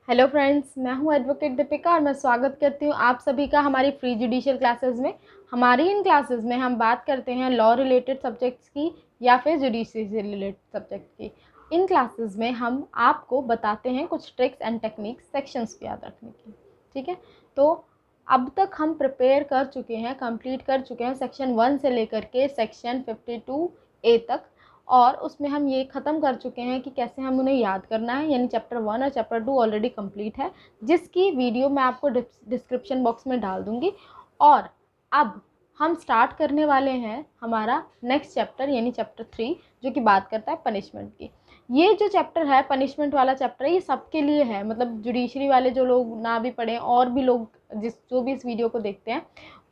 Hello friends, मैं हूं advocate Deepika और मैं स्वागत करती हूं आप सभी का हमारी फ्री जुडिशियल क्लासेस में। हमारी इन क्लासेस में हम बात करते हैं लॉ रिलेटेड सब्जेक्ट्स की या फिर जुडिशरी से रिलेटेड सब्जेक्ट की। इन क्लासेस में हम आपको बताते हैं कुछ ट्रिक्स एंड टेक्निक्स सेक्शंस को याद रखने की। ठीक है, तो अब तक हम प्रिपेयर कर चुके हैं, कंप्लीट कर चुके हैं सेक्शन 1 से लेकर के सेक्शन 52A तक, और उसमें हम ये ख़त्म कर चुके हैं कि कैसे हम उन्हें याद करना है। यानी चैप्टर 1 और चैप्टर 2 ऑलरेडी कंप्लीट है, जिसकी वीडियो मैं आपको डिस्क्रिप्शन बॉक्स में डाल दूँगी। और अब हम स्टार्ट करने वाले हैं हमारा नेक्स्ट चैप्टर यानी चैप्टर 3, जो कि बात करता है पनिशमेंट की। ये जो चैप्टर है, पनिशमेंट वाला चैप्टर है, ये सबके लिए है। मतलब जुडिशरी वाले जो लोग ना भी पढ़ें और भी लोग जो भी इस वीडियो को देखते हैं,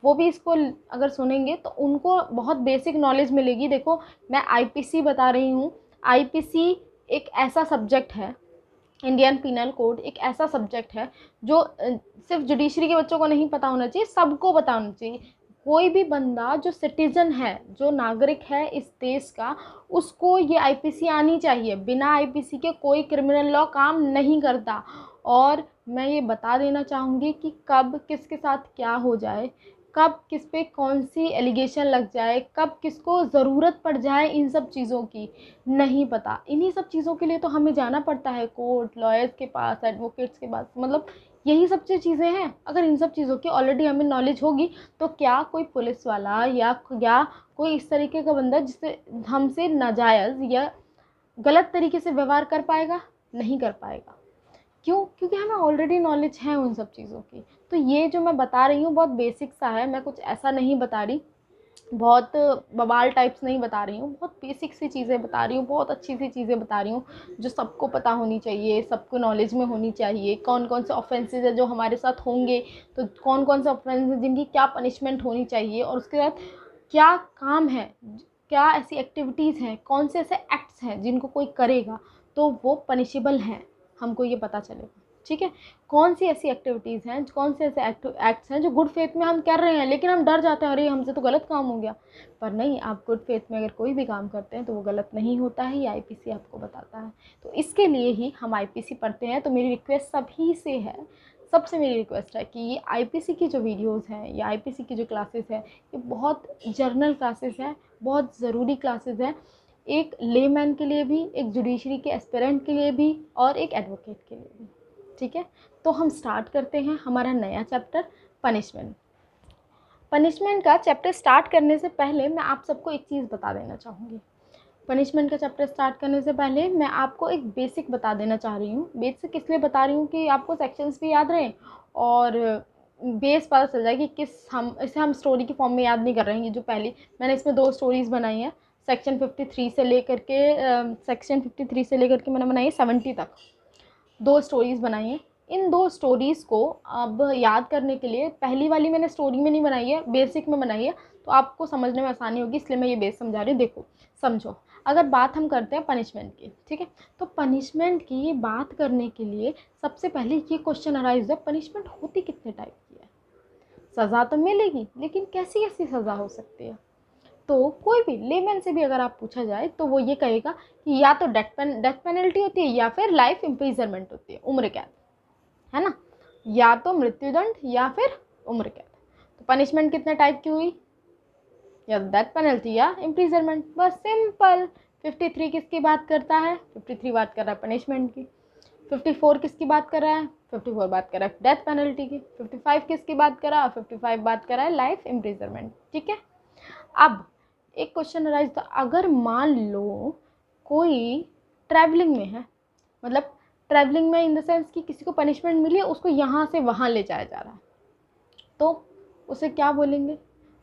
वो भी इसको अगर सुनेंगे तो उनको बहुत बेसिक नॉलेज मिलेगी। देखो, मैं आईपीसी बता रही हूँ। आईपीसी एक ऐसा सब्जेक्ट है, इंडियन पिनल कोड एक ऐसा सब्जेक्ट है जो सिर्फ जुडिशरी के बच्चों को नहीं पता होना चाहिए, सबको पता होना चाहिए। कोई भी बंदा जो सिटीज़न है, जो नागरिक है इस देश का, उसको ये आईपीसी आनी चाहिए। बिना आईपीसी के कोई क्रिमिनल लॉ काम नहीं करता। और मैं ये बता देना चाहूँगी कि कब किसके साथ क्या हो जाए, कब किस पे कौन सी एलिगेशन लग जाए, कब किसको ज़रूरत पड़ जाए, इन सब चीज़ों की नहीं पता। इन्हीं सब चीज़ों के लिए तो हमें जाना पड़ता है कोर्ट, लॉयर्स के पास, एडवोकेट्स के पास। मतलब यही सब जो चीज़ें हैं, अगर इन सब चीज़ों की ऑलरेडी हमें नॉलेज होगी तो क्या कोई पुलिस वाला या कोई इस तरीके का बंदा जिससे हमसे नाजायज़ या गलत तरीके से व्यवहार कर पाएगा? नहीं कर पाएगा। क्यों? क्योंकि हमें ऑलरेडी नॉलेज है उन सब चीज़ों की। तो ये जो मैं बता रही हूँ बहुत बेसिक सा है, मैं कुछ ऐसा नहीं बता रही, बहुत बवाल टाइप्स नहीं बता रही हूँ, बहुत बेसिक सी चीज़ें बता रही हूँ, बहुत अच्छी सी चीज़ें बता रही हूँ जो सबको पता होनी चाहिए, सबको नॉलेज में होनी चाहिए। कौन कौन से ऑफेंसेस है जो हमारे साथ होंगे, तो कौन कौन से ऑफेंसेस जिनकी क्या पनिशमेंट होनी चाहिए, और उसके बाद क्या काम है, क्या ऐसी एक्टिविटीज़ हैं, कौन से ऐसे एक्ट्स हैं जिनको कोई करेगा तो वो पनिशेबल हैं, हमको ये पता चलेगा। ठीक है, कौन सी ऐसी एक्टिविटीज़ हैं, कौन से ऐसे एक्ट्स हैं जो गुड फेथ में हम कर रहे हैं, लेकिन हम डर जाते हैं, अरे हमसे तो गलत काम हो गया। पर नहीं, आप गुड फेथ में अगर कोई भी काम करते हैं तो वो गलत नहीं होता है, ये आईपीसी आपको बताता है। तो इसके लिए ही हम आईपीसी पढ़ते हैं। तो मेरी रिक्वेस्ट सभी से है, सबसे मेरी रिक्वेस्ट है कि ये आईपीसी की जो वीडियोस हैं या आईपीसी की जो क्लासेस है, ये बहुत जर्नल क्लासेस हैं, बहुत ज़रूरी क्लासेस हैं, एक लेमैन के लिए भी, एक जुडिशरी के एस्पिरेंट के लिए भी, और एक एडवोकेट के लिए भी। ठीक है, तो हम स्टार्ट करते हैं हमारा नया चैप्टर पनिशमेंट। पनिशमेंट का चैप्टर स्टार्ट करने से पहले मैं आप सबको एक चीज़ बता देना चाहूँगी। पनिशमेंट का चैप्टर स्टार्ट करने से पहले मैं आपको एक बेसिक बता देना चाह रही हूँ। बेसिक इसलिए बता रही हूँ कि आपको सेक्शंस भी याद रहें और बेस पता चल जाए कि इसे हम स्टोरी की फॉर्म में याद नहीं कर रहे हैं। जो पहली मैंने इसमें 2 स्टोरीज़ बनाई हैं, सेक्शन 53 से लेकर के मैंने बनाई है 70 तक 2 स्टोरीज़ बनाई हैं। इन 2 स्टोरीज़ को अब याद करने के लिए, पहली वाली मैंने स्टोरी में नहीं बनाई है, बेसिक में बनाई है, तो आपको समझने में आसानी होगी, इसलिए मैं ये बेस समझा रही हूँ। देखो, समझो, अगर बात हम करते हैं पनिशमेंट की, ठीक है, तो पनिशमेंट की बात करने के लिए सबसे पहले ये क्वेश्चन अराइज है, पनिशमेंट होती कितने टाइप की है? सज़ा तो मिलेगी, लेकिन कैसी कैसी सज़ा हो सकती है? तो कोई भी लेमैन से भी अगर आप पूछा जाए तो वो ये कहेगा कि या तो डेथ पेनल्टी होती है या फिर लाइफ इम्प्रिजनमेंट होती है, उम्र कैद, है ना, या तो मृत्युदंड या फिर उम्र कैद। तो पनिशमेंट कितने टाइप की हुई? या डेथ पेनल्टी या इम्प्रिजनमेंट, बस सिंपल। 53 किसकी बात करता है? 53 बात कर रहा है पनिशमेंट की। 54 किसकी बात कर रहा है? 54 बात कर रहा है डेथ पेनल्टी की। 55 किसकी बात कर रहा है? 55 बात कर रहा है लाइफ इम्प्रिजनमेंट। ठीक है, अब एक क्वेश्चन अराइज था, अगर मान लो कोई ट्रैवलिंग में है, मतलब ट्रैवलिंग में इन द सेंस कि किसी को पनिशमेंट मिली है, उसको यहाँ से वहाँ ले जाया जा रहा है, तो उसे क्या बोलेंगे?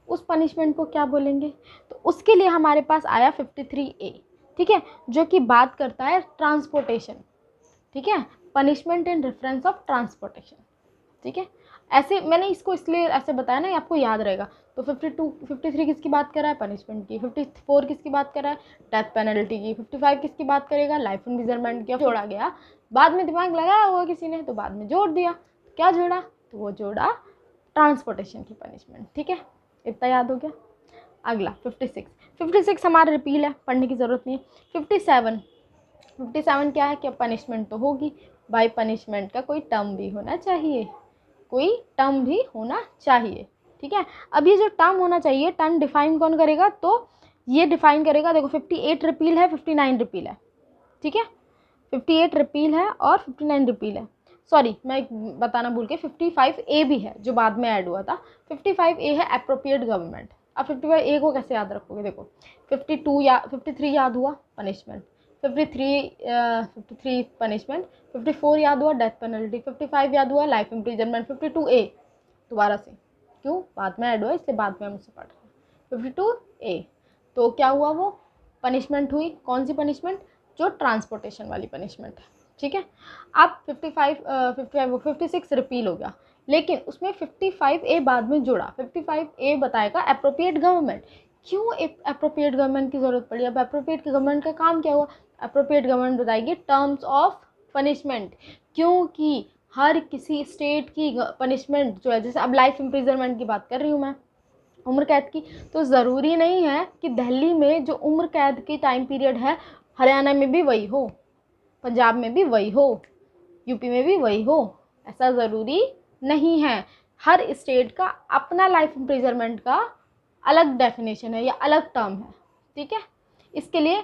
उस पनिशमेंट को क्या बोलेंगे? तो उसके लिए हमारे पास आया 53A, ठीक है, जो कि बात करता है ट्रांसपोर्टेशन। ठीक है, punishment in reference of transportation. ठीक है, ऐसे मैंने इसको इसलिए ऐसे बताया ना, आपको याद रहेगा। तो 53 किसकी बात कर रहा है? पनिशमेंट की। 54 किसकी बात कर रहा है? डेथ पेनल्टी की। 55 किसकी बात करेगा? लाइफ इम्प्रिजनमेंट की। जोड़ा गया, बाद में दिमाग लगाया होगा किसी ने तो बाद में जोड़ दिया। क्या जोड़ा? तो वो जोड़ा ट्रांसपोर्टेशन की पनिशमेंट। ठीक है, इतना याद हो गया। अगला 56 हमारा रिपील है, पढ़ने की ज़रूरत नहीं है। 57 क्या है कि पनिशमेंट तो होगी, बाय पनिशमेंट का कोई टर्म भी होना चाहिए, कोई टर्म भी होना चाहिए, ठीक है। अब ये जो टर्म होना चाहिए, टर्म डिफाइन कौन करेगा, तो ये डिफाइन करेगा, देखो 58 रिपील है, 59 रिपील है, ठीक है। 58 रिपील है और 59 रिपील है। सॉरी, मैं बताना भूल के, 55A भी है जो बाद में ऐड हुआ था। 55A है एप्रोप्रिएट गवर्नमेंट। अब 55A को कैसे याद रखोगे, देखो 52 या 53 याद हुआ पनिशमेंट, 53 पनिशमेंट, 54 याद हुआ डेथ पेनल्टी, 55 याद हुआ लाइफ इम्प्रिजनमेंट, 52A दोबारा से, क्यों, बाद में ऐड हुआ इसलिए बाद में हम उसे पढ़ रहे हैं। 52A तो क्या हुआ, वो पनिशमेंट हुई, कौन सी पनिशमेंट, जो ट्रांसपोर्टेशन वाली पनिशमेंट है, ठीक है। अब 56 रिपील हो गया, लेकिन उसमें 55A बाद में जुड़ा। 55A बताएगा एप्रोप्रिएट गवर्नमेंट। क्यों एप्रोप्रिएट गवर्नमेंट की ज़रूरत पड़ी, अब एप्रोप्रिएट गवर्नमेंट का काम क्या हुआ, एप्रोप्रिएट गवर्नमेंट बताएगी टर्म्स ऑफ पनिशमेंट, क्योंकि हर किसी स्टेट की पनिशमेंट जो है, जैसे अब लाइफ इम्प्रिजनमेंट की बात कर रही हूँ मैं, उम्र कैद की, तो ज़रूरी नहीं है कि दिल्ली में जो उम्र कैद की टाइम पीरियड है हरियाणा में भी वही हो, पंजाब में भी वही हो, यूपी में भी वही हो, ऐसा ज़रूरी नहीं है। हर स्टेट का अपना लाइफ इम्प्रिजनमेंट का अलग डेफिनेशन है या अलग टर्म है, ठीक है। इसके लिए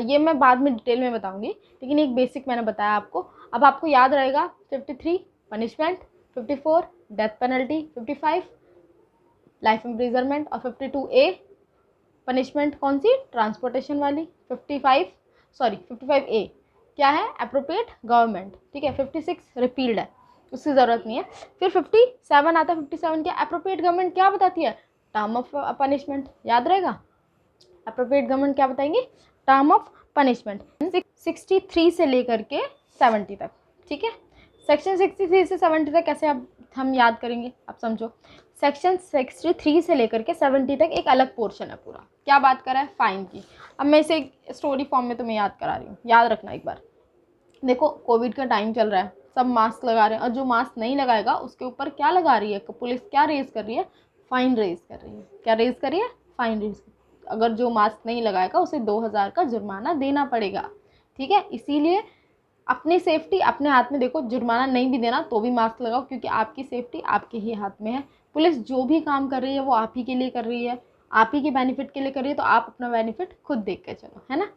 ये मैं बाद में डिटेल में बताऊंगी, लेकिन एक बेसिक मैंने बताया आपको। अब आपको याद रहेगा 53 punishment, 54 death penalty, 55 life imprisonment और 52A पनिशमेंट कौन सी, ट्रांसपोर्टेशन वाली। 55A क्या है, एप्रोप्रिएट गवर्नमेंट, ठीक है। 56 रिपील्ड है, उसकी ज़रूरत नहीं है। फिर 57 आता है। 57 क्या, एप्रोप्रिएट गवर्नमेंट क्या बताती है, टर्म ऑफ पनिशमेंट, याद रहेगा, एप्रोप्रिएट गवर्नमेंट क्या बताएंगे, टर्म ऑफ पनिशमेंट। 63 से लेकर के 70 तक, ठीक है। सेक्शन 63 से 70 तक कैसे अब हम याद करेंगे, अब समझो। सेक्शन 63 से लेकर के 70 तक एक अलग पोर्शन है पूरा, क्या बात कर रहा है, फाइन की। अब मैं इसे स्टोरी फॉर्म में तुम्हें याद करा रही हूँ, याद रखना एक बार। देखो कोविड का टाइम चल रहा है, सब मास्क लगा रहे हैं, और जो मास्क नहीं लगाएगा उसके ऊपर क्या लगा रही है पुलिस, क्या रेज कर रही है, फाइन रेज कर रही है। क्या रेज कर रही है, फाइन रेज। अगर जो मास्क नहीं लगाएगा उसे 2000 का जुर्माना देना पड़ेगा, ठीक है। इसीलिए अपनी सेफ्टी अपने हाथ में, देखो जुर्माना नहीं भी देना तो भी मास्क लगाओ, क्योंकि आपकी सेफ्टी आपके ही हाथ में है। पुलिस जो भी काम कर रही है वो आप ही के लिए कर रही है, आप ही के बेनिफिट के लिए कर रही है, तो आप अपना बेनिफिट खुद देख के चलो, है ना।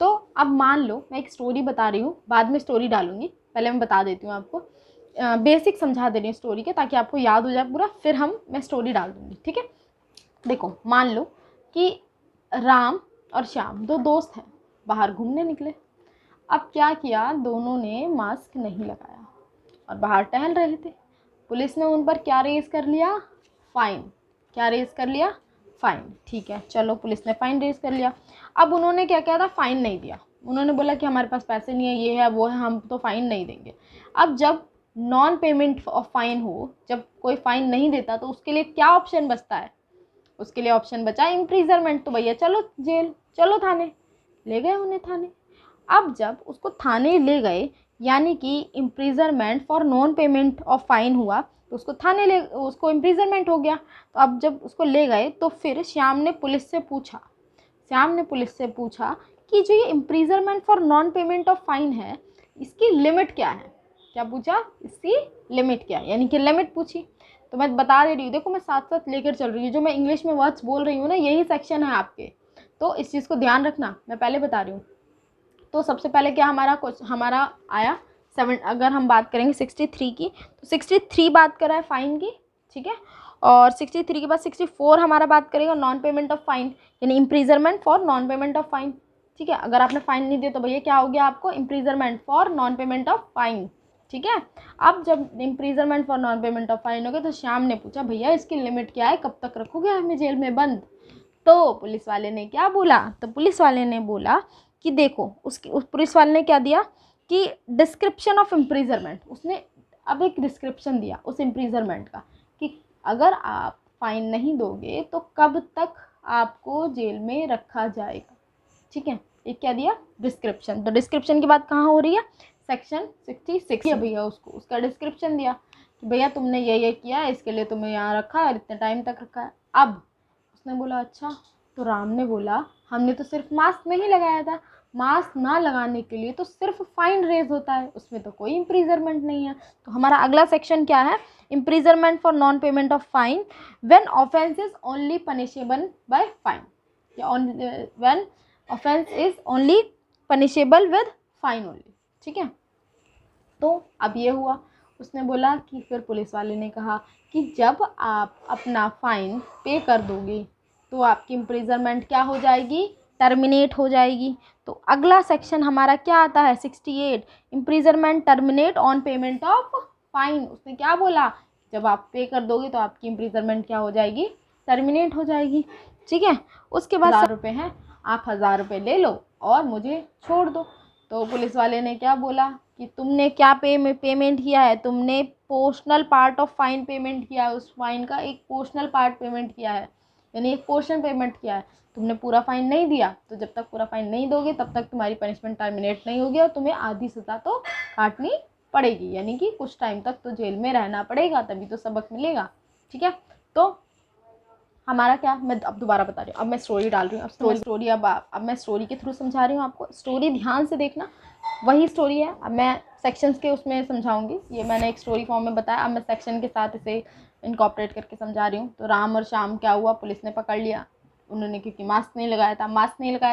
तो अब मान लो मैं एक स्टोरी बता रही हूँ, बाद में स्टोरी डालूंगी, पहले मैं बता देती हूँ आपको, बेसिक समझा दे रही हूँ स्टोरी के, ताकि आपको याद हो जाए पूरा, फिर मैं स्टोरी डाल दूँगी, ठीक है। देखो मान लो कि राम और श्याम दो दोस्त हैं, बाहर घूमने निकले। अब क्या किया, दोनों ने मास्क नहीं लगाया और बाहर टहल रहे थे। पुलिस ने उन पर क्या रेज कर लिया, फ़ाइन। क्या रेज कर लिया, फ़ाइन, ठीक है। चलो पुलिस ने फ़ाइन रेज कर लिया। अब उन्होंने क्या किया था, फ़ाइन नहीं दिया। उन्होंने बोला कि हमारे पास पैसे नहीं है, ये है वो है, हम तो फ़ाइन नहीं देंगे। अब जब नॉन पेमेंट ऑफ फ़ाइन हो, जब कोई फ़ाइन नहीं देता, तो उसके लिए क्या ऑप्शन बचता है, उसके लिए ऑप्शन बचा इम्प्रीजनमेंट। तो भैया चलो जेल, चलो थाने, ले गए उन्हें थाने। अब जब उसको थाने ले गए, यानी कि imprisonment for non payment of fine हुआ, तो उसको इम्प्रीजनमेंट हो गया। तो अब जब उसको ले गए, तो फिर श्याम ने पुलिस से पूछा कि जो ये imprisonment for non payment of fine है, इसकी लिमिट क्या है। क्या पूछा, इसकी लिमिट क्या है, यानी कि लिमिट पूछी। तो मैं बता दे रही हूँ, देखो मैं साथ साथ लेकर चल रही हूँ, जो मैं इंग्लिश में वर्ड्स बोल रही हूँ ना, यही सेक्शन है आपके, तो इस चीज़ को ध्यान रखना, मैं पहले बता रही हूँ। तो सबसे पहले क्या हमारा आया 7, अगर हम बात करेंगे 63 की, तो 63 बात कर रहा है फ़ाइन की, ठीक है। और 63 के बाद 64 हमारा बात करेगा नॉन पेमेंट ऑफ फाइन, यानी imprisonment for non payment of fine, ठीक है। अगर आपने फ़ाइन नहीं दिया तो भैया क्या हो गया आपको, imprisonment for non payment of fine, ठीक है। अब जब imprisonment for non payment of fine हो गया, तो श्याम ने पूछा भैया इसकी लिमिट क्या है, कब तक रखोगे हमें जेल में बंद। तो पुलिस वाले ने क्या बोला, तो पुलिस वाले ने बोला कि देखो, उस पुलिस वाले ने क्या दिया कि डिस्क्रिप्शन ऑफ इम्प्रीजरमेंट, उसने अब एक डिस्क्रिप्शन दिया उस इम्प्रीजरमेंट का, कि अगर आप फाइन नहीं दोगे तो कब तक आपको जेल में रखा जाएगा, ठीक है। एक क्या दिया, डिस्क्रिप्शन। तो डिस्क्रिप्शन की बात कहाँ हो रही है, सेक्शन 66 भैया, उसको उसका डिस्क्रिप्शन दिया कि भैया तुमने ये किया, इसके लिए तुम्हें यहाँ रखा है, इतने टाइम तक रखा है। अब उसने बोला अच्छा, तो राम ने बोला हमने तो सिर्फ मास्क नहीं लगाया था, मास्क ना लगाने के लिए तो सिर्फ फाइन रेज होता है, उसमें तो कोई इम्प्रीजरमेंट नहीं है। तो हमारा अगला सेक्शन क्या है, imprisonment for non payment of fine when offence is only punishable by fine, या when offence is only punishable with fine only. ठीक है, तो अब ये हुआ, उसने बोला कि फिर पुलिस वाले ने कहा कि जब आप अपना फ़ाइन पे कर दोगे तो आपकी इम्प्रिजनमेंट क्या हो जाएगी, टर्मिनेट हो जाएगी। तो अगला सेक्शन हमारा क्या आता है 68, imprisonment terminate on payment of fine. उसने क्या बोला, जब आप पे कर दोगे तो आपकी इम्प्रिजनमेंट क्या हो जाएगी, टर्मिनेट हो जाएगी। ठीक है, उसके बाद 1000 रुपये हैं, आप 1000 रुपये ले लो और मुझे छोड़ दो। तो पुलिस वाले ने क्या बोला कि तुमने क्या पेमेंट किया है, तुमने पोर्शनल पार्ट ऑफ फाइन पेमेंट किया है, उस फाइन का एक पोर्शनल पार्ट पेमेंट किया है, यानी एक पोर्शन पेमेंट किया है, तुमने पूरा फाइन नहीं दिया। तो जब तक पूरा फाइन नहीं दोगे तब तक तुम्हारी पनिशमेंट टर्मिनेट नहीं होगी और तुम्हें आधी सज़ा तो काटनी पड़ेगी, यानी कि कुछ टाइम तक तो जेल में रहना पड़ेगा, तभी तो सबक मिलेगा। ठीक है, तो हमारा क्या, मैं अब दोबारा बता रही हूँ, अब मैं स्टोरी डाल रही हूँ, अब मैं स्टोरी के थ्रू समझा रही हूँ आपको। स्टोरी ध्यान से देखना, वही स्टोरी है, अब मैं सेक्शंस के उसमें समझाऊंगी। ये मैंने एक स्टोरी फॉर्म में बताया, अब मैं सेक्शन के साथ इसे इनकॉर्पोरेट करके समझा रही हूँ। तो राम और श्याम क्या हुआ, पुलिस ने पकड़ लिया, उन्होंने क्योंकि मास्क नहीं लगाया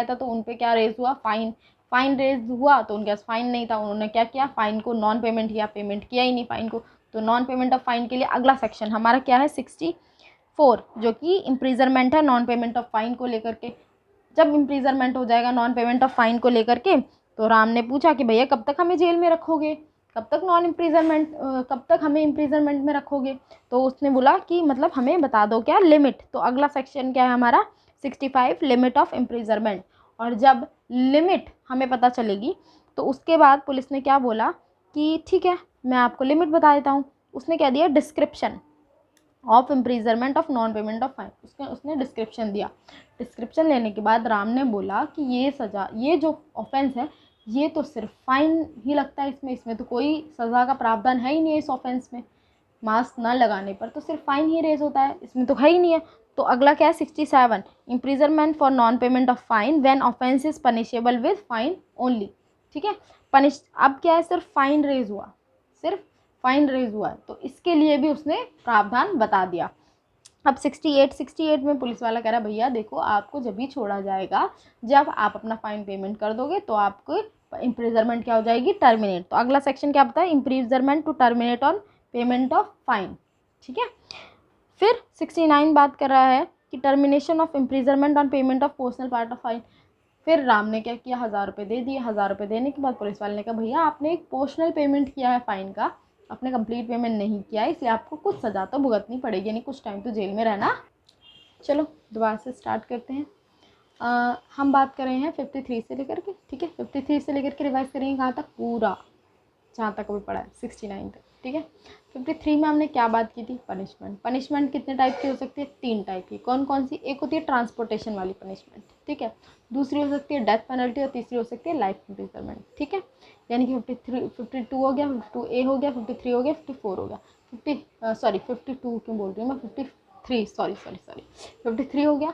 था, तो उन पर क्या रेज हुआ, फाइन रेज हुआ। तो उनके पास फाइन नहीं था, उन्होंने क्या किया, फाइन को नॉन पेमेंट किया, पेमेंट किया ही नहीं फाइन को। तो नॉन पेमेंट ऑफ फाइन के लिए अगला सेक्शन हमारा क्या है 64, जो कि इम्प्रीजरमेंट है नॉन पेमेंट ऑफ फाइन को लेकर के। जब इम्प्रीजरमेंट हो जाएगा नॉन पेमेंट ऑफ फाइन को लेकर के, तो राम ने पूछा कि भैया कब तक हमें जेल में रखोगे, कब तक हमें इम्प्रीजरमेंट में रखोगे। तो उसने बोला कि मतलब हमें बता दो क्या लिमिट। तो अगला सेक्शन क्या है हमारा 65, लिमिट ऑफ इम्प्रीजरमेंट। और जब लिमिट हमें पता चलेगी तो उसके बाद पुलिस ने क्या बोला कि ठीक है मैं आपको लिमिट बता देता हूँ। उसने क्या दिया, description of imprisonment of non payment of fine, उसने डिस्क्रिप्शन दिया। डिस्क्रिप्शन लेने के बाद राम ने बोला कि ये सज़ा, ये जो ऑफेंस है ये तो सिर्फ फाइन ही लगता है, इसमें तो कोई सज़ा का प्रावधान है ही नहीं है इस ऑफेंस में। मास्क ना लगाने पर तो सिर्फ फाइन ही रेज होता है, इसमें तो है ही नहीं है। तो अगला क्या है 67, imprisonment for non payment of fine when offence is punishable with fine only. ठीक है, अब क्या है, सिर्फ फाइन रेज हुआ, तो इसके लिए भी उसने प्रावधान बता दिया। अब 68 में पुलिस वाला कह रहा है भैया देखो आपको जब भी छोड़ा जाएगा जब आप अपना फाइन पेमेंट कर दोगे, तो आपको इम्प्रिजरमेंट क्या हो जाएगी, टर्मिनेट। तो अगला सेक्शन क्या बताया, imprisonment to terminate on payment of fine. ठीक है, फिर 69 बात कर रहा है कि termination of imprisonment on payment of proportional part of fine. फिर राम ने क्या किया, 1000 रुपये दे दिए। 1000 रुपये देने के बाद पुलिस वाले ने कहा भैया आपने एक पोर्शनल पेमेंट किया है फाइन का, आपने कंप्लीट पेमेंट नहीं किया है, इसलिए आपको कुछ सज़ा तो भुगतनी पड़ेगी, यानी कुछ टाइम तो जेल में रहना। चलो दोबारा से स्टार्ट करते हैं। हम बात कर रहे हैं 53 से लेकर के, ठीक है 53 से लेकर के रिवाइज करेंगे कहाँ तक, पूरा जहाँ तक अभी पढ़ा है 69 तक। ठीक है, 53 में हमने क्या बात की थी, पनिशमेंट कितने टाइप की हो सकती है, 3 टाइप की। कौन कौन सी, एक होती है ट्रांसपोर्टेशन वाली पनिशमेंट, ठीक है, दूसरी हो सकती है डेथ पेनल्टी और तीसरी हो सकती है लाइफ इम्प्रिजनमेंट। ठीक है, यानी कि 52 हो गया, 52A हो गया, 53 हो गया, 54 हो गया, 52 क्यों बोल रही हूँ मैं, 53 सॉरी 53 हो गया,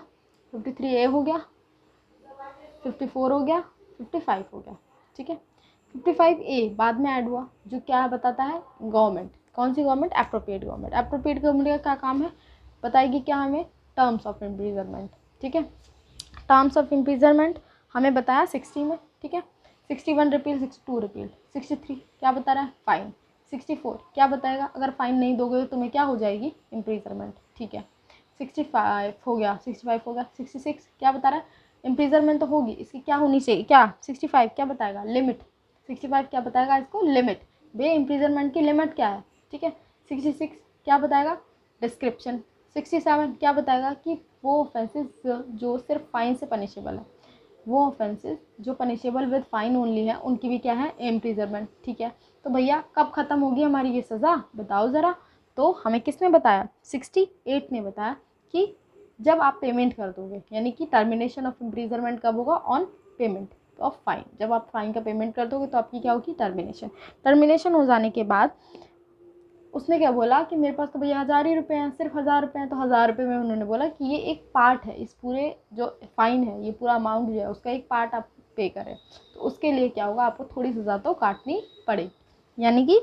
53A हो गया, 54 हो गया, 55 हो गया। ठीक है, 55A बाद में ऐड हुआ, जो क्या बताता है, गवर्नमेंट, कौन सी गवर्नमेंट, एप्रोप्रिएट गवर्नमेंट का क्या काम है, बताएगी क्या हमें, टर्म्स ऑफ इम्प्रिजनमेंट। ठीक है, टर्म्स ऑफ इम्प्रिजनमेंट हमें बताया 60 में। ठीक है, 61 रिपील, 62 रिपील, 63 क्या बता रहा है, फाइन, 64 क्या बताएगा, अगर फाइन नहीं दोगे तो तुम्हें क्या हो जाएगी, इम्प्रिजनमेंट। ठीक है, 65 हो गया, 66 क्या बता रहा है, इम्प्रिजनमेंट तो होगी, इसकी क्या होनी चाहिए, क्या 65 क्या बताएगा, लिमिट, 65 क्या बताएगा इसको, लिमिट, बे इम्प्रिजनमेंट की लिमिट क्या है। ठीक है, 66 क्या बताएगा, डिस्क्रिप्शन, 67 क्या बताएगा कि वो ऑफेंसेस जो सिर्फ फाइन से पनिशेबल है, वो ऑफेंसेस जो पनिशेबल विद फाइन ओनली है, उनकी भी क्या है, इम्प्रिजनमेंट। ठीक है, तो भैया कब ख़त्म होगी हमारी ये सज़ा, बताओ ज़रा। तो हमें किसने बताया, 68 ने बताया कि जब आप पेमेंट कर दोगे, यानी कि टर्मिनेशन ऑफ इम्प्रिजनमेंट कब होगा, ऑन पेमेंट ऑफ फाइन, जब आप फाइन का पेमेंट कर दोगे तो आपकी क्या होगी, टर्मिनेशन हो जाने के बाद उसने क्या बोला कि मेरे पास तो भैया 1000 ही रुपये हैं, सिर्फ 1000 रुपये हैं। तो 1000 रुपये में उन्होंने बोला कि ये एक पार्ट है, इस पूरे जो फाइन है, ये पूरा अमाउंट जो है उसका एक पार्ट आप पे करें। तो उसके लिए क्या होगा, आपको थोड़ी सी ज़्यादा तो काटनी पड़ेगी। यानी कि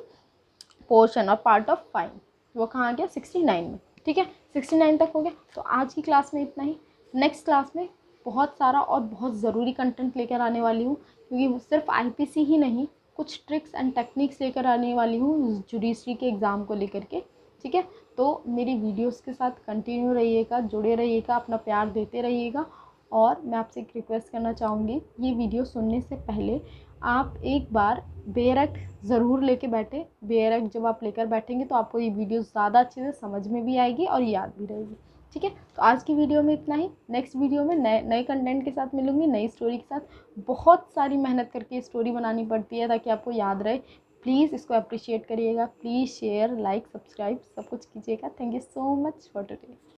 पोर्शन और पार्ट ऑफ फाइन वो कहाँ गया, 69 में। ठीक है, 69 तक हो गया। तो आज की क्लास में इतना ही। नेक्स्ट क्लास में बहुत सारा और बहुत ज़रूरी कंटेंट लेकर आने वाली हूँ, क्योंकि सिर्फ आईपीसी ही नहीं, कुछ ट्रिक्स एंड टेक्निक्स लेकर आने वाली हूँ जुडिशरी के एग्ज़ाम को लेकर के। ठीक है, तो मेरी वीडियोस के साथ कंटिन्यू रहिएगा, जुड़े रहिएगा, अपना प्यार देते रहिएगा। और मैं आपसे एक रिक्वेस्ट करना चाहूँगी, ये वीडियो सुनने से पहले आप एक बार बेयर एक्ट ज़रूर लेके बैठे। बेयर एक्ट जब आप लेकर बैठेंगे तो आपको ये वीडियो ज़्यादा अच्छे से समझ में भी आएगी और याद भी रहेगी। ठीक है, तो आज की वीडियो में इतना ही। नेक्स्ट वीडियो में नए कंटेंट के साथ मिलूंगी, नई स्टोरी के साथ। बहुत सारी मेहनत करके स्टोरी बनानी पड़ती है ताकि आपको याद रहे। प्लीज़ इसको अप्रिशिएट करिएगा, प्लीज़ शेयर, लाइक, सब्सक्राइब सब कुछ कीजिएगा। Thank you so much for today.